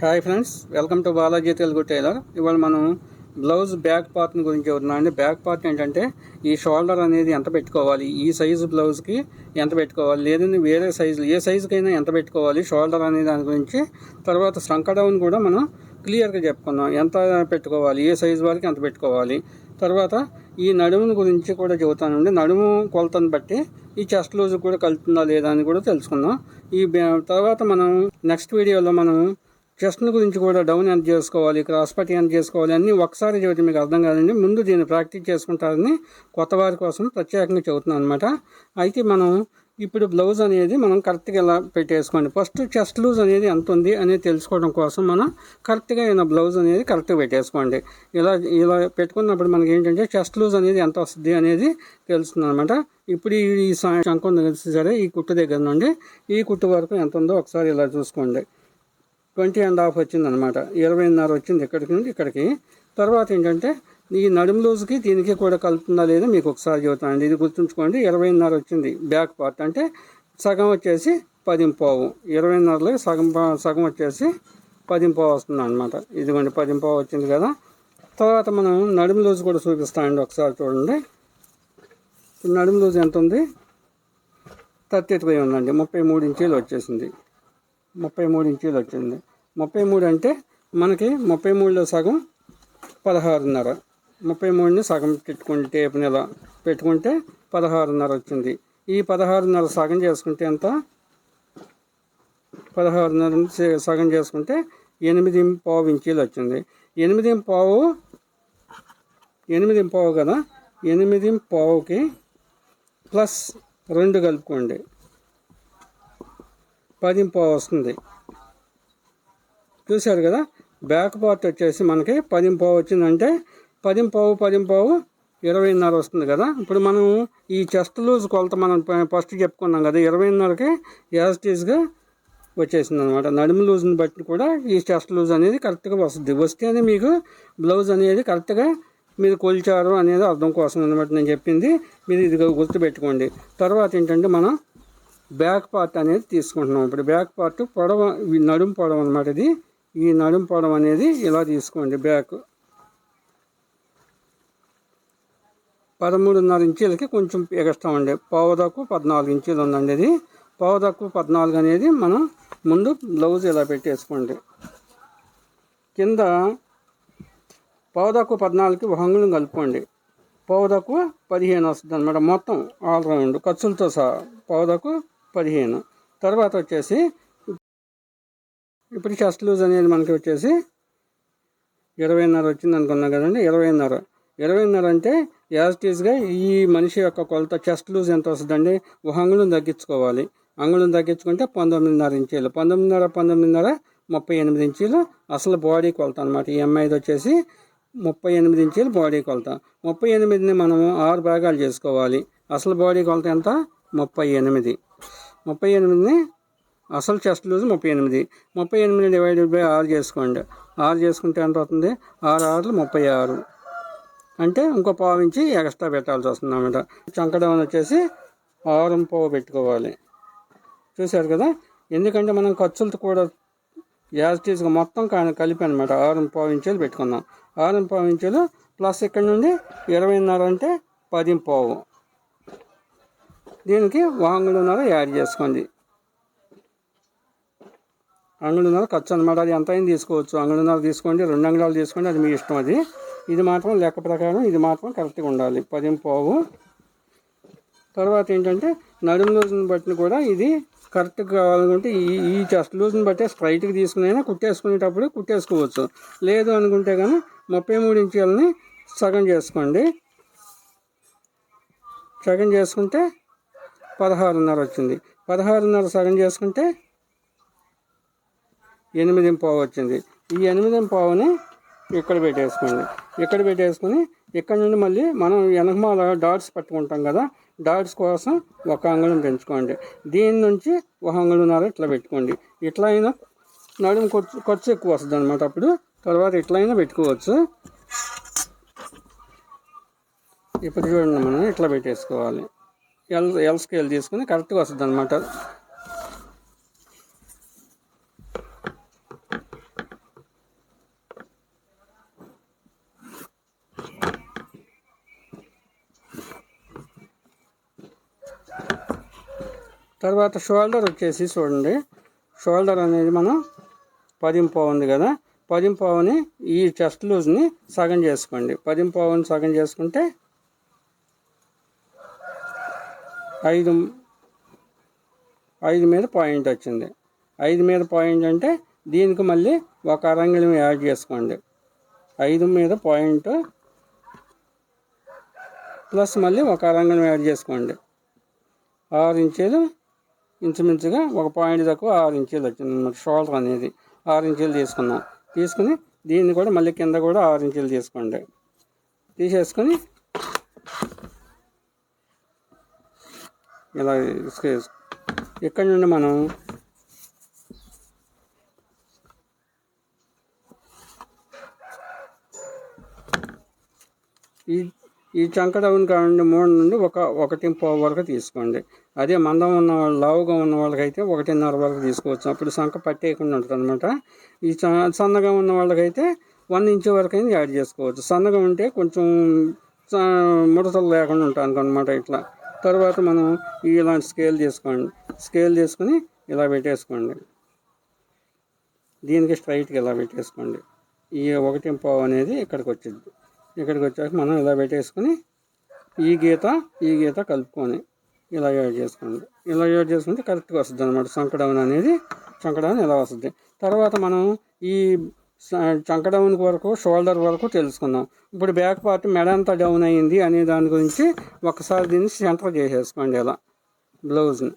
Hi friends, welcome to Balaji Telugu tailor. ఇవాళ మనం blouse back part గురించి చెబుతున్నాం అండి. బ్యాక్ పార్ట్ ఏంటంటే ఈ షోల్డర్ అనేది ఎంత పెట్టుకోవాలి, ఈ సైజు బ్లౌజ్కి ఎంత పెట్టుకోవాలి, లేదంటే వేరే సైజులు ఏ సైజుకైనా ఎంత పెట్టుకోవాలి షోల్డర్ అనే దాని గురించి, తర్వాత సంక డౌన్ కూడా మనం క్లియర్గా చెప్పుకున్నాం. ఎంత పెట్టుకోవాలి, ఏ సైజు వరకు ఎంత పెట్టుకోవాలి. తర్వాత ఈ నడుముని గురించి కూడా చెబుతానండి. నడుము కొలతను బట్టి ఈ చెస్ట్ లూజ్ కూడా కలుపుతుందా లేదా అని కూడా తెలుసుకుందాం. తర్వాత మనం నెక్స్ట్ వీడియోలో మనం చెస్ట్ని గురించి కూడా డౌన్ ఎంత చేసుకోవాలి, క్రాస్ పట్టి ఎంత చేసుకోవాలి అన్నీ ఒకసారి చెబితే మీకు అర్థం కాదండి. ముందు దీన్ని ప్రాక్టీస్ చేసుకుంటారని కొత్త వారి కోసం ప్రత్యేకంగా చెబుతున్నాను అనమాట. అయితే మనం ఇప్పుడు బ్లౌజ్ అనేది మనం కరెక్ట్గా ఎలా పెట్టేసుకోండి. ఫస్ట్ చెస్ట్ లూజ్ అనేది ఎంత ఉంది అనేది తెలుసుకోవడం కోసం మనం కరెక్ట్గా అయిన బ్లౌజ్ అనేది కరెక్ట్గా పెట్టేసుకోండి. ఇలా పెట్టుకున్నప్పుడు మనకి ఏంటంటే చెస్ట్ లూజ్ అనేది ఎంత వస్తుంది అనేది తెలుస్తుంది అనమాట. ఇప్పుడు ఈ శంఖం దగ్గర సరే ఈ కుట్టు దగ్గర నుండి ఈ కుట్టు వరకు ఎంత ఉందో ఒకసారి ఇలా చూసుకోండి. 20.5 వచ్చిందనమాట. 20.5 వచ్చింది ఇక్కడికి నుండి ఇక్కడికి. తర్వాత ఏంటంటే ఈ నడుము లూజ్కి దీనికి కూడా కలుపుతుందా లేదా మీకు ఒకసారి చెబుతానండి. ఇది గుర్తుంచుకోండి. 20.5 వచ్చింది బ్యాక్ పార్ట్, అంటే సగం వచ్చేసి 10.5. 20.5లో సగం వచ్చేసి 10.5 వస్తుంది అనమాట. ఇదిగోండి 10.5 వచ్చింది కదా. తర్వాత మనం నడుము లూజ్ కూడా చూపిస్తామండి, ఒకసారి చూడండి. నడుము లూజ్ ఎంత ఉంది? 33 ఉందండి. 33 ఇంచీలు వచ్చేసింది. 33 ఇంచీలు వచ్చింది. 33 అంటే మనకి 33లో సగం 16.5. 33ని సగం పెట్టుకుంటే టేపుని ఇలా పెట్టుకుంటే 16.5 వచ్చింది. ఈ 16.5 సగం చేసుకుంటే ఎంత? 16.5 సగం చేసుకుంటే 8.5 ఇంచీలు వచ్చింది. 8.5 కదా. 8.5కి ప్లస్ 2 కలుపుకోండి, 10.5 వస్తుంది. చూశారు కదా. బ్యాక్ పార్ట్ వచ్చేసి మనకి 10.5 వచ్చిందంటే 10.5 20.5 వస్తుంది కదా. ఇప్పుడు మనం ఈ చెస్ట్ లూజ్ కొలత మనం ఫస్ట్ చెప్పుకున్నాం కదా, 20.5కి యాజ్ ఇట్ ఈజ్గా వచ్చేసింది అనమాట. నడుము లూజ్ని బట్టి కూడా ఈ చెస్ట్ లూజ్ అనేది కరెక్ట్గా వస్తుంది. వస్తేనే మీకు బ్లౌజ్ అనేది కరెక్ట్గా మీరు కొలిచారు అనేది అర్థం కోసం అనమాట నేను చెప్పింది. మీరు ఇది గుర్తుపెట్టుకోండి. తర్వాత ఏంటంటే మనం బ్యాక్ పార్ట్ అనేది తీసుకుంటున్నాం. ఇప్పుడు బ్యాక్ పార్ట్ పొడవ, నడుము పొడవు అనమాట. ఇది ఈ నడుము పొడవు అనేది ఇలా తీసుకోండి. బ్యాక్ 13.5 ఇంచీలకి కొంచెం ఎగస్ట్రా ఉండే పావుదక్కు 14 ఇంచీలు ఉందండి. ఇది పావుదక్కు 14 అనేది మనం ముందు బ్లౌజ్ ఇలా పెట్టేసుకోండి. కింద పావుదక్కు 14కి ఒక అంగుళం కలుపుకోండి. పావుదక్కు 15 వస్తుంది అనమాట. మొత్తం ఆల్రౌండ్ ఖర్చులతో సహా పావుదక్కు 15. తర్వాత వచ్చేసి ఇప్పుడు చెస్ట్ లూజ్ అనేది మనకి వచ్చేసి 20.5 వచ్చింది అనుకున్నాం కదండి. 20.5 అంటే యాజ్ ఇట్ ఈజ్గా ఈ మనిషి యొక్క కొలత చెస్ట్ లూజ్ ఎంత వస్తుందండి? ఒక అంగుళం తగ్గించుకోవాలి. అంగుళం తగ్గించుకుంటే 19.5 ఇంచీలు. 19.5 38 ఇంచీలు అసలు బాడీ కొలత అనమాట. ఈ అమ్మాయిది వచ్చేసి 38 ఇంచీలు బాడీ కొలత. 38ని మనము 6 భాగాలు చేసుకోవాలి. అసలు బాడీ కొలత ఎంత? 38. 38ని అసలు చెస్ట్ లూజ్ 38. 38 డివైడెడ్ బై 6 చేసుకోండి. 6 చేసుకుంటే ఎంత అవుతుంది? 6 6 36. అంటే ఇంకో పావు ఇంచి ఎక్స్ట్రా పెట్టాల్సి వస్తుంది అన్నమాట. చంకడౌన్ వచ్చేసి 6.5 పెట్టుకోవాలి. చూశారు కదా. ఎందుకంటే మనం ఖర్చులతో కూడా యాజ్ ఇట్ ఈజ్గా మొత్తం కలిపి అనమాట 6.5 ఇంచీలు పెట్టుకున్నాం. 6.5 ఇంచీలు ప్లస్ ఇక్కడ నుండి 20.5 అంటే 10.5. దీనికి 1 అంగుళంన్నర యాడ్ చేసుకోండి. అంగుళంన్నర ఖర్చు అనమాట. అది ఎంత అయినా తీసుకోవచ్చు. అంగుళంన్నర తీసుకోండి, 2 అంగుళాలు తీసుకోండి, అది మీ ఇష్టం. అది ఇది మాత్రం లెక్క ప్రకారం ఇది మాత్రం కరెక్ట్గా ఉండాలి. 10.5. తర్వాత ఏంటంటే నడుము లూజ్ని బట్టి కూడా ఇది కరెక్ట్గా కావాలనుకుంటే ఈ చెస్ట్ లూజ్ని బట్టి స్ట్రైట్గా తీసుకునైనా కుట్టేసుకునేటప్పుడు కుట్టేసుకోవచ్చు. లేదు అనుకుంటే కానీ 33 ఇంచీలని సగం చేసుకోండి. సగం చేసుకుంటే 16.5 వచ్చింది. 16.5 సగం చేసుకుంటే 8.5 వచ్చింది. ఈ 8.5ని ఇక్కడ పెట్టేసుకోండి. ఇక్కడ పెట్టేసుకొని ఇక్కడ నుండి మళ్ళీ మనం వెనకమాల డాట్స్ పట్టుకుంటాం కదా, డాట్స్ కోసం 1 అంగుళం పెంచుకోండి. దీని నుంచి 1 అంగుళంన్నర ఇట్లా పెట్టుకోండి. ఇట్లా అయినా నడుము ఖర్చు ఎక్కువ వస్తుంది అనమాట. అప్పుడు తర్వాత ఇట్లా అయినా పెట్టుకోవచ్చు. ఇప్పుడు చూడండి, మనం ఇట్లా పెట్టేసుకోవాలి. ఎల్ స్కేల్ తీసుకుని కరెక్ట్గా వస్తుంది అనమాట. తర్వాత షోల్డర్ వచ్చేసి చూడండి, షోల్డర్ అనేది మనం 10 ఉంది కదా, 10 ఈ చెస్ట్ లూజ్ని సగం చేసుకోండి. 10 సగం చేసుకుంటే 5 మీద పాయింట్ వచ్చింది. 5 మీద పాయింట్ అంటే దీనికి మళ్ళీ ఒక అరంగుళం యాడ్ చేసుకోండి. 5 మీద పాయింట్ ప్లస్ మళ్ళీ ఒక అరంగుళం యాడ్ చేసుకోండి. 6 ఇంచీలు ఇంచుమించుగా ఒక పాయింట్ తక్కువ 6 ఇంచీలు వచ్చింది అన్నమాట. షోల్డర్ అనేది 6 ఇంచీలు తీసుకుని దీన్ని కూడా మళ్ళీ కింద కూడా 6 ఇంచీలు తీసుకోండి. తీసేసుకొని ఇలా ఇక్కడ నుండి మనం ఈ చంక డౌన్ కావండి 3 నుండి 1.5 వరకు తీసుకోండి. అదే మందం ఉన్న వాళ్ళు, లావుగా ఉన్న వాళ్ళకైతే 1.5 వరకు తీసుకోవచ్చు. అప్పుడు సంక పట్టేయకుండా ఉంటుంది అనమాట. ఈ సన్నగా ఉన్న వాళ్ళకైతే 1 ఇంచ్ వరకు అయినా యాడ్ చేసుకోవచ్చు. సన్నగా ఉంటే కొంచెం ముడతలు లేకుండా ఉంటాను అనమాట. ఇట్లా తర్వాత మనం ఇలాంటి స్కేల్ తీసుకొని ఇలా పెట్టేసుకోండి. దీనికి స్ట్రైట్గా ఇలా పెట్టేసుకోండి. ఈ 1.5 అనేది ఇక్కడికి వచ్చింది. ఇక్కడికి వచ్చాక మనం ఇలా పెట్టేసుకొని ఈ గీత కలుపుకొని ఇలా యాడ్ చేసుకోండి. ఇలా యాడ్ చేసుకుంటే కరెక్ట్గా వస్తుంది అనమాట. చంక డౌన్ ఇలా వస్తుంది. తర్వాత మనం ఈ చంక డౌన్ వరకు, షోల్డర్ వరకు తెలుసుకుందాం. ఇప్పుడు బ్యాక్ పార్ట్ మెడ అంతా డౌన్ అయ్యింది అనే దాని గురించి ఒకసారి దీన్ని సెంటర్ చేసేసుకోండి. ఇలా బ్లౌజ్ని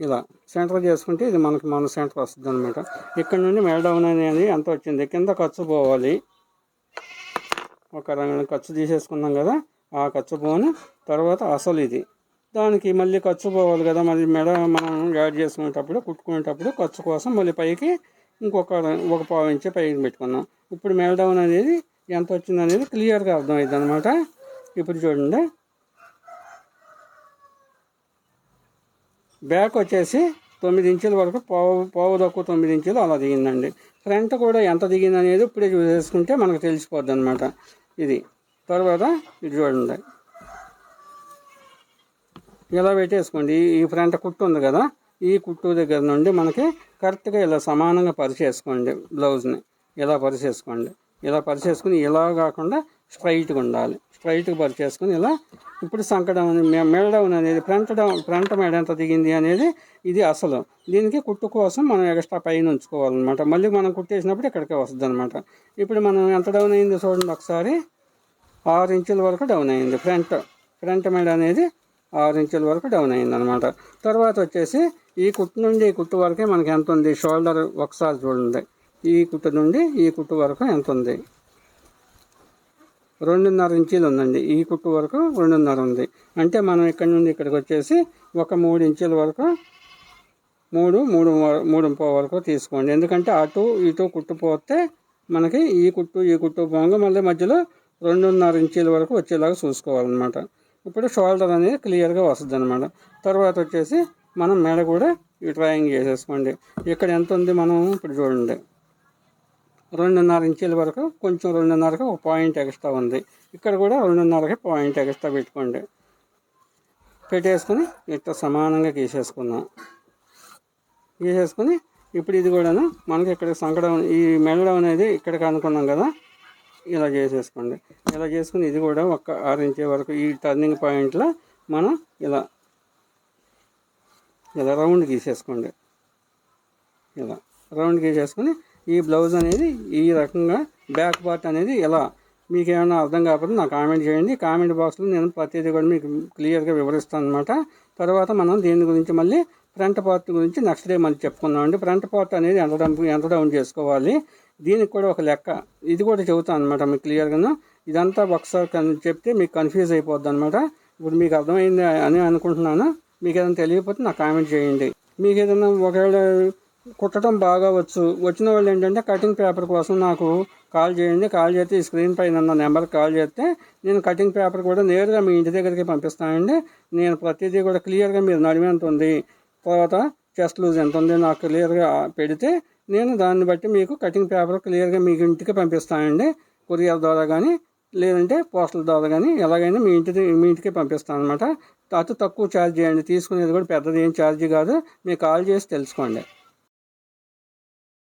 ఇలా సెంటర్ చేసుకుంటే ఇది మన సెంటర్ వస్తుంది అనమాట. ఇక్కడ నుండి మెడ డౌన్ అనేది ఎంత వచ్చింది, కింద ఖర్చు పోవాలి. ఒక రంగు ఖర్చు తీసేసుకున్నాం కదా, ఆ ఖర్చు పోను తర్వాత అసలు ఇది దానికి మళ్ళీ ఖర్చు పోవాలి కదా. మళ్ళీ మెడ మనం యాడ్ చేసుకునేటప్పుడు, కుట్టుకునేటప్పుడు ఖర్చు కోసం మళ్ళీ పైకి ఇంకొక 1/4 ఇంచ్ పైకి పెట్టుకున్నాం. ఇప్పుడు మెడ డౌన్ అనేది ఎంత వచ్చింది అనేది క్లియర్గా అర్థమవుతుంది అనమాట. ఇప్పుడు చూడండి, బ్యాక్ వచ్చేసి 9 ఇంచుల వరకు పావు తక్కువ 9 ఇంచులు అలా దిగిందండి. ఫ్రంట్ కూడా ఎంత దిగింది అనేది ఇప్పుడే చూసేసుకుంటే మనకు తెలిసిపోద్ది అనమాట. ఇది తర్వాత ఇది చూడండి, ఇలా పెట్టేసుకోండి. ఈ ఫ్రంట్ కుట్టు ఉంది కదా, ఈ కుట్టు దగ్గర నుండి మనకి కరెక్ట్గా ఇలా సమానంగా పరిచేసుకోండి. బ్లౌజ్ని ఇలా పరిచేసుకుని ఇలా కాకుండా స్ట్రైట్గా ఉండాలి. స్ట్రైట్గా పరిచేసుకుని ఇలా. ఇప్పుడు సంక డౌన్, మెడ డౌన్ అనేది ఫ్రంట్ మెడ ఎంత దిగింది అనేది ఇది అసలు. దీనికి కుట్టు కోసం మనం ఎక్స్ట్రా పైన ఉంచుకోవాలన్నమాట. మళ్ళీ మనం కుట్టేసినప్పుడు ఇక్కడికే వస్తుంది అనమాట. ఇప్పుడు మనం ఎంత డౌన్ అయిందో చూడండి ఒకసారి. 6 ఇంచుల వరకు డౌన్ అయింది. ఫ్రంట్ మెడ అనేది 6 ఇంచుల వరకు డౌన్ అయింది అనమాట. తర్వాత వచ్చేసి ఈ కుట్టు నుండి ఈ కుట్టు వరకే మనకి ఎంత ఉంది, షోల్డర్ ఒకసారి చూడండి. ఈ కుట్టు నుండి ఈ కుట్టు వరకు ఎంత ఉంది, 2.5 ఇంచీలు ఉందండి. ఈ కుట్టు వరకు 2.5 ఉంది. అంటే మనం ఇక్కడ నుండి ఇక్కడికి వచ్చేసి ఒక 3 ఇంచుల వరకు 3.5 వరకు తీసుకోండి. ఎందుకంటే అటు ఇటు కుట్టు పోతే మనకి ఈ కుట్టు పోగా మళ్ళీ మధ్యలో 2.5 ఇంచీల వరకు వచ్చేలాగా చూసుకోవాలన్నమాట. ఇప్పుడు షోల్డర్ అనేది క్లియర్గా వస్తుంది అనమాట. తర్వాత వచ్చేసి మనం మెడ కూడా ఈ డ్రాయింగ్ చేసేసుకోండి. ఇక్కడ ఎంత ఉంది మనం ఇప్పుడు చూడండి, 2.5 ఇంచీల వరకు, కొంచెం 2.5కి ఒక పాయింట్ ఎక్స్ట్రా ఉంది. ఇక్కడ కూడా 2.5కి పాయింట్ ఎక్స్ట్రా పెట్టేసుకొని ఇట్లా సమానంగా గీసేసుకుని ఇప్పుడు ఇది కూడాను మనకి ఇక్కడ సంకడం, ఈ మెడ అనేది ఇక్కడికి అనుకున్నాం కదా, ఇలా చేసేసుకోండి. ఇలా చేసుకుని ఇది కూడా ఒక 6 ఇంచ్ వరకు ఈ టర్నింగ్ పాయింట్లో మనం ఇలా రౌండ్ గీసేసుకోండి. ఇలా రౌండ్ గీసేసుకుని ఈ బ్లౌజ్ అనేది ఈ రకంగా బ్యాక్ పార్ట్ అనేది ఎలా, మీకు ఏమైనా అర్థం కాకపోతే నాకు కామెంట్ చేయండి. కామెంట్ బాక్స్లో నేను ప్రతిదీ కూడా మీకు క్లియర్గా వివరిస్తాను అనమాట. తర్వాత మనం దీని గురించి మళ్ళీ ఫ్రంట్ పార్ట్ గురించి నెక్స్ట్ డే మళ్ళీ చెప్పుకుందామండి. ఫ్రంట్ పార్ట్ అనేది ఎంత డౌన్ చేసుకోవాలి, దీనికి కూడా ఒక లెక్క, ఇది కూడా చెబుతాను అనమాట మీకు క్లియర్గాను. ఇదంతా ఒకసారి చెప్తే మీకు కన్ఫ్యూజ్ అయిపోద్ది అనమాట. ఇప్పుడు మీకు అర్థమైంది అని అనుకుంటున్నాను. మీకు ఏదైనా తెలియకపోతే నాకు కామెంట్ చేయండి. మీకు ఏదైనా ఒకవేళ కుట్టడం బాగా వచ్చిన వాళ్ళు ఏంటంటే కటింగ్ పేపర్ కోసం నాకు కాల్ చేయండి. కాల్ చేస్తే ఈ స్క్రీన్ పైన ఉన్న నెంబర్కి కాల్ చేస్తే నేను కటింగ్ పేపర్ కూడా నేరుగా మీ ఇంటి దగ్గరికి పంపిస్తానండి. నేను ప్రతిదీ కూడా క్లియర్గా మీరు నడిమి ఎంత ఉంది, తర్వాత చెస్ట్ లూజ్ ఎంత ఉంది నాకు క్లియర్గా పెడితే నేను దాన్ని బట్టి మీకు కటింగ్ పేపర్ క్లియర్గా మీకు ఇంటికి పంపిస్తానండి. కొరియర్ ద్వారా కానీ లేదంటే పోస్టల్ ద్వారా కానీ ఎలాగైనా మీ ఇంటికి పంపిస్తాను అనమాట. అతి తక్కువ ఛార్జ్ చేయండి, తీసుకునేది కూడా పెద్దది ఏం ఛార్జ్ కాదు, మీరు కాల్ చేసి తెలుసుకోండి.